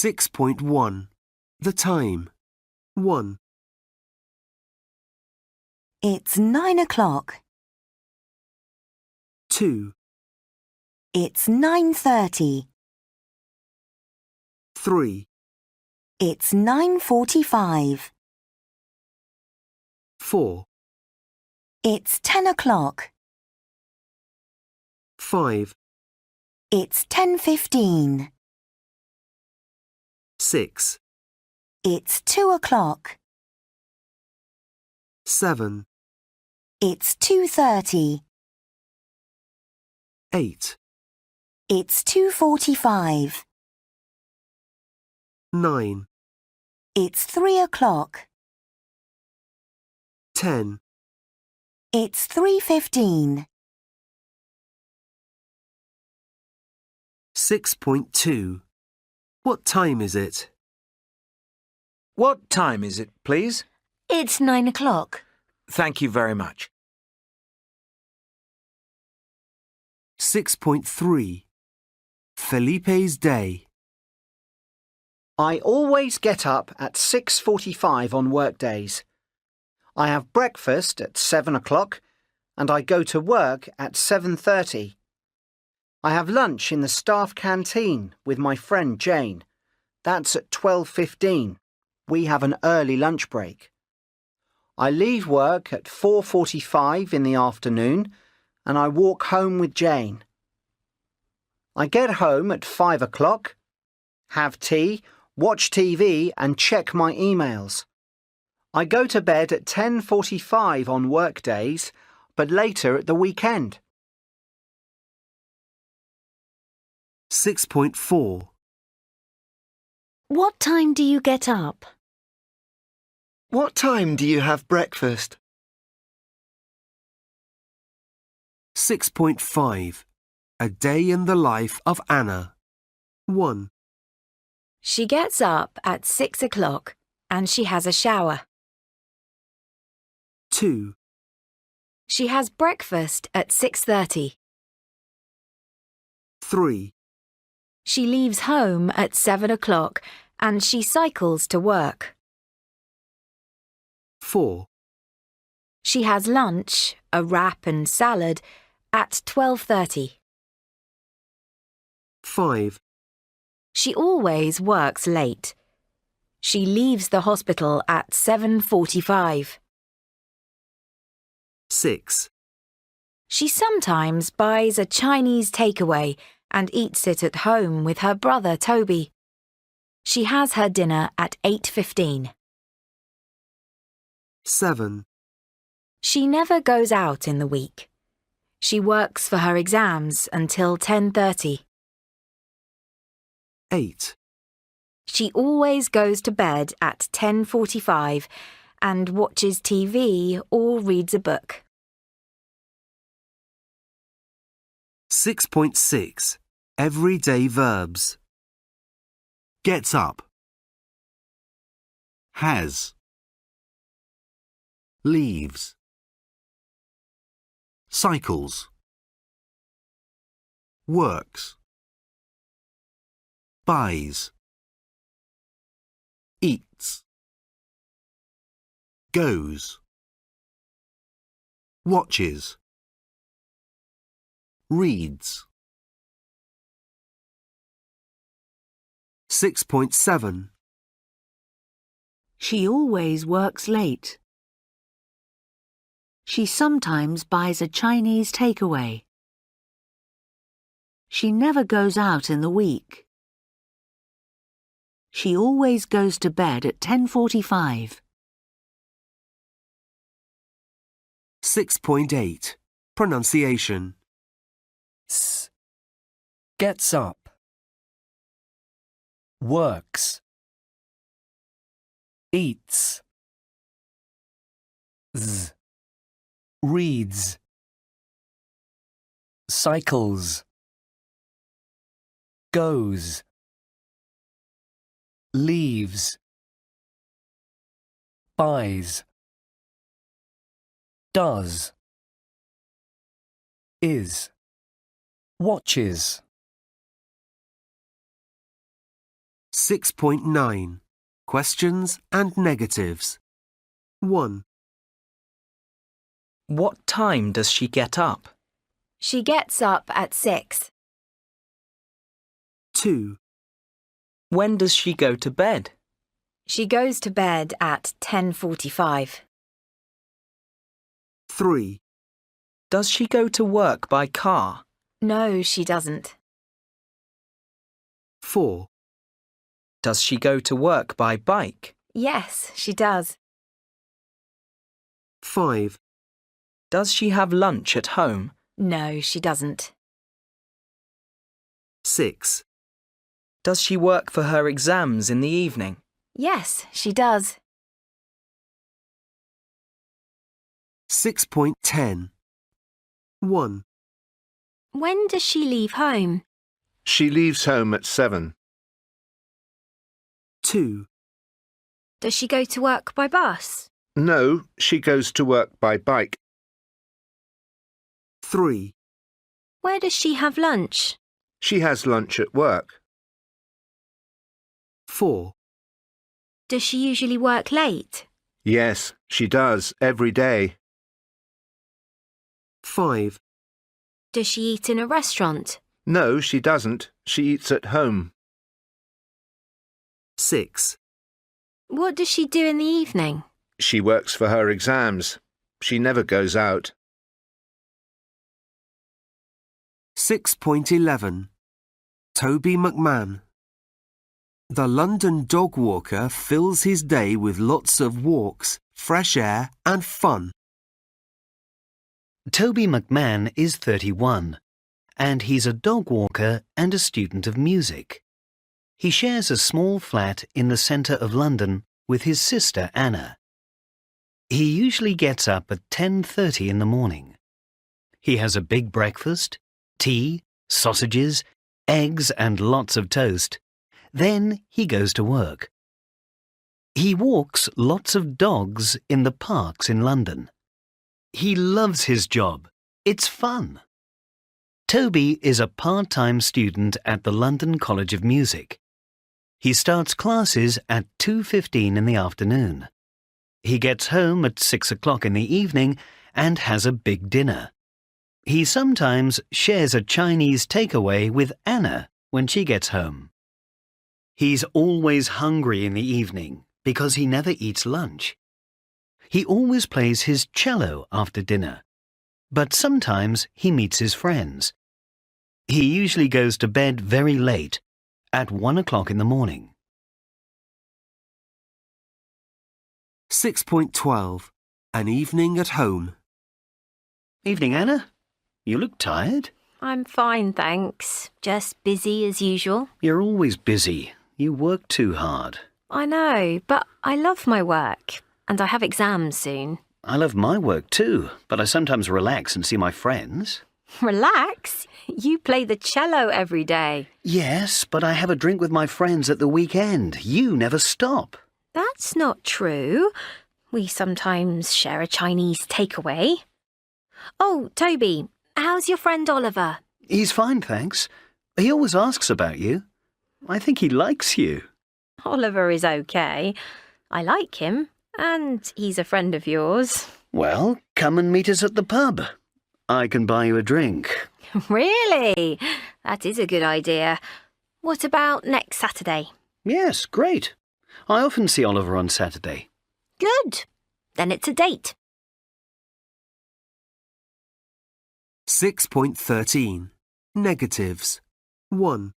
6.1. The time. 1, It's 9 o'clock. 2, It's 9:30. 3, It's 9:45. 4, It's 10 o'clock. 5, It's 10:15. 6, It's 2 o'clock. 7, It's 2:30. 8, It's 2:45. 9, It's 3 o'clock. 10. It's 3:15. 6.2. What time is it? What time is it, please? It's 9 o'clock. Thank you very much. 6.3. Felipe's day. I always get up at 6:45 on workdays. I have breakfast at 7 o'clock and I go to work at 7:30. I have lunch in the staff canteen with my friend Jane. That's at 12:15. We have an early lunch break. I leave work at 4:45 in the afternoon and I walk home with Jane. I get home at 5 o'clock, have tea, watch TV and check my emails. I go to bed at 10:45 on workdays, but later at the weekend. 6.4. What time do you get up? What time do you have breakfast? 6.5. A day in the life of Anna. 1, She gets up at 6 o'clock and she has a shower. 2, She has breakfast at 6:30. 3, She leaves home at 7 o'clock and she cycles to work. 4, She has lunch, a wrap and salad, at 12:30. 5, She always works late. She leaves the hospital at 7:45. 6, She sometimes buys a Chinese takeaway and eats it at home with her brother Toby. She has her dinner at 8:15. 7, She never goes out in the week. She works for her exams until 10:30. 8, She always goes to bed at 10:45 and watches TV or reads a book. 6.6. Everyday verbs. Gets up. Has. Leaves. Cycles. Works. Buys. Eats. Goes. Watches. Reads. 6.7. She always works late. She sometimes buys a Chinese takeaway. She never goes out in the week. She always goes to bed at 10:45. 6.8. Pronunciation. S. Gets up. Works. Eats. Z. Reads. Cycles. Goes. Leaves. Buys. Does. Is. Watches. 6.9 Questions and negatives. 1, What time does she get up? She gets up at 6. 2, When does she go to bed? She goes to bed at 10:45. 3, Does she go to work by car? No, she doesn't. 4, Does she go to work by bike? Yes, she does. 5, Does she have lunch at home? No, she doesn't. 6, Does she work for her exams in the evening? Yes, she does. 6.10 1, When does she leave home? She leaves home at 7. 2, Does she go to work by bus? No, she goes to work by bike. 3, Where does she have lunch? She has lunch at work. 4, Does she usually work late? Yes, she does, every day. 5, Does she eat in a restaurant? No, she doesn't. She eats at home. 6, What does she do in the evening? She works for her exams. She never goes out. 6.11 Toby McMahon. The London dog walker fills his day with lots of walks, fresh air and fun. Toby McMahon is 31, and he's a dog walker and a student of music. He shares a small flat in the centre of London with his sister Anna. He usually gets up at 10:30 in the morning. He has a big breakfast, tea, sausages, eggs and lots of toast. Then he goes to work. He walks lots of dogs in the parks in London. He loves his job. It's fun. Toby is a part-time student at the London College of Music. He starts classes at 2:15 in the afternoon. He gets home at 6 o'clock in the evening and has a big dinner. He sometimes shares a Chinese takeaway with Anna when she gets home. He's always hungry in the evening because he never eats lunch. He always plays his cello after dinner, but sometimes he meets his friends. He usually goes to bed very late, at 1 o'clock in the morning. 6.12 An evening at home. Evening, Anna. You look tired. I'm fine, thanks. Just busy as usual. You're always busy. You work too hard. I know, but I love my work, and I have exams soon. I love my work too, but I sometimes relax and see my friends. Relax? You play the cello every day. Yes, but I have a drink with my friends at the weekend. You never stop. That's not true. We sometimes share a Chinese takeaway. Oh, Toby, how's your friend Oliver? He's fine, thanks. He always asks about you. I think he likes you. Oliver is okay. I like him, and he's a friend of yours. Well, come and meet us at the pub. I can buy you a drink. Really? That is a good idea. What about next Saturday? Yes, great. I often see Oliver on Saturday. Good. Then it's a date. 6.13 Negatives. 1,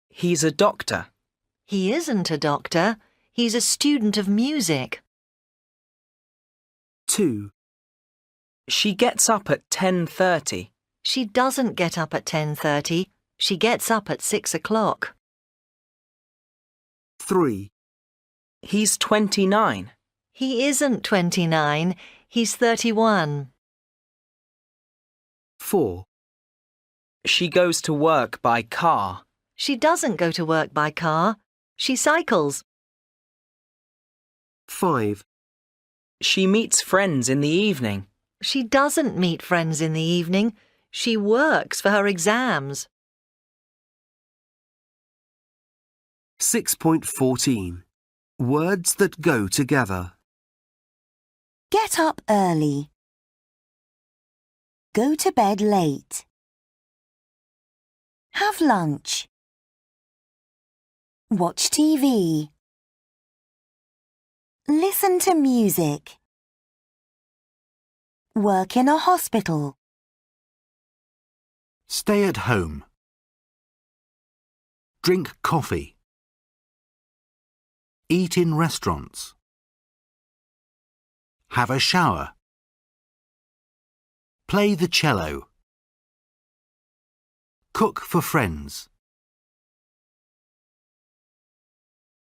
He's a doctor. He isn't a doctor. He's a student of music. 2, She gets up at 10:30. She doesn't get up at 10:30. She gets up at 6 o'clock. 3, He's 29. He isn't 29. He's 31. 4, She goes to work by car. She doesn't go to work by car. She cycles. 5, She meets friends in the evening. She doesn't meet friends in the evening. She works for her exams. 6.14. Words that go together. Get up early. Go to bed late. Have lunch. Watch TV. Listen to music. Work in a hospital. Stay at home. Drink coffee. Eat in restaurants. Have a shower. Play the cello. Cook for friends.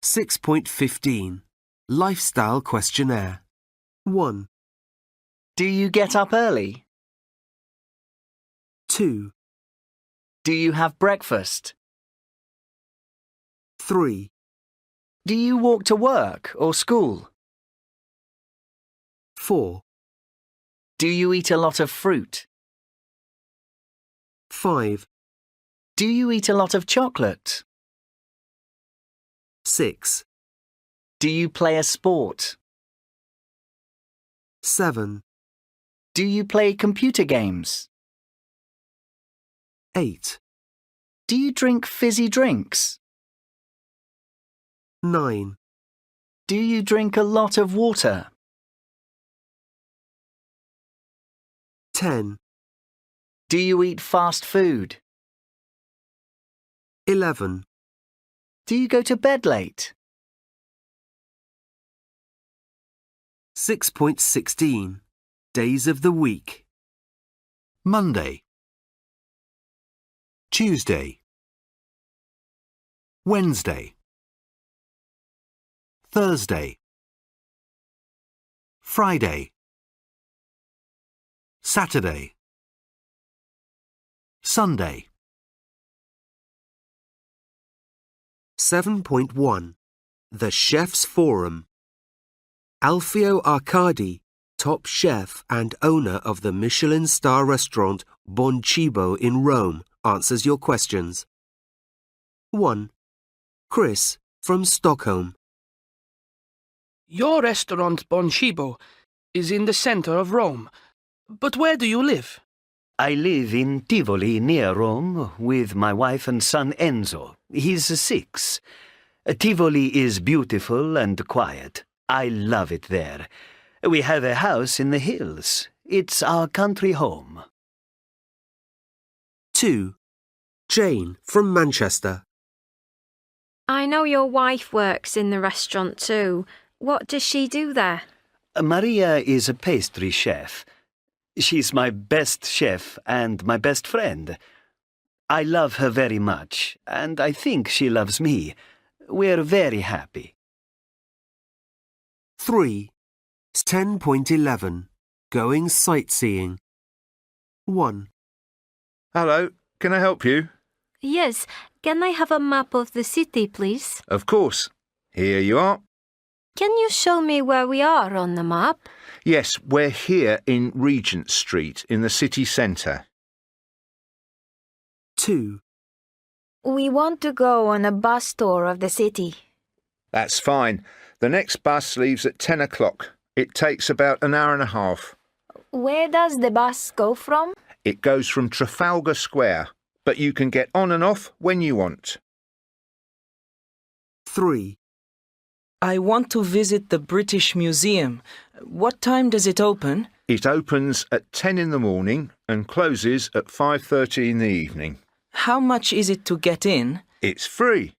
6.15. Lifestyle Questionnaire. 1, Do you get up early? 2, Do you have breakfast? 3, Do you walk to work or school? 4, Do you eat a lot of fruit? 5, Do you eat a lot of chocolate? 6, Do you play a sport? 7, Do you play computer games? 8, Do you drink fizzy drinks? 9, Do you drink a lot of water? 10, Do you eat fast food? 11, Do you go to bed late? 6.16. Days of the week. Monday. Tuesday. Wednesday. Thursday. Friday. Saturday. Sunday. 7.1. The Chef's Forum. Alfio Arcadi, top chef and owner of the Michelin star restaurant Bon Cibo in Rome, answers your questions. 1. Chris, from Stockholm. Your restaurant Bon Cibo is in the center of Rome. But where do you live? I live in Tivoli, near Rome, with my wife and son Enzo. He's 6. Tivoli is beautiful and quiet. I love it there. We have a house in the hills. It's our country home. 2. Jane, from Manchester. I know your wife works in the restaurant too. What does she do there? Maria is a pastry chef. She's my best chef and my best friend. I love her very much, and I think she loves me. We're very happy. 3. 10.11. Going sightseeing. 1. Hello, can I help you? Yes, can I have a map of the city, please? Of course. Here you are. Can you show me where we are on the map? Yes, we're here in Regent Street in the city centre. 2. We want to go on a bus tour of the city. That's fine. The next bus leaves at 10 o'clock. It takes about an hour and a half. Where does the bus go from? It goes from Trafalgar Square, but you can get on and off when you want. 3. I want to visit the British Museum. What time does it open? It opens at 10 in the morning and closes at 5:30 in the evening. How much is it to get in? It's free.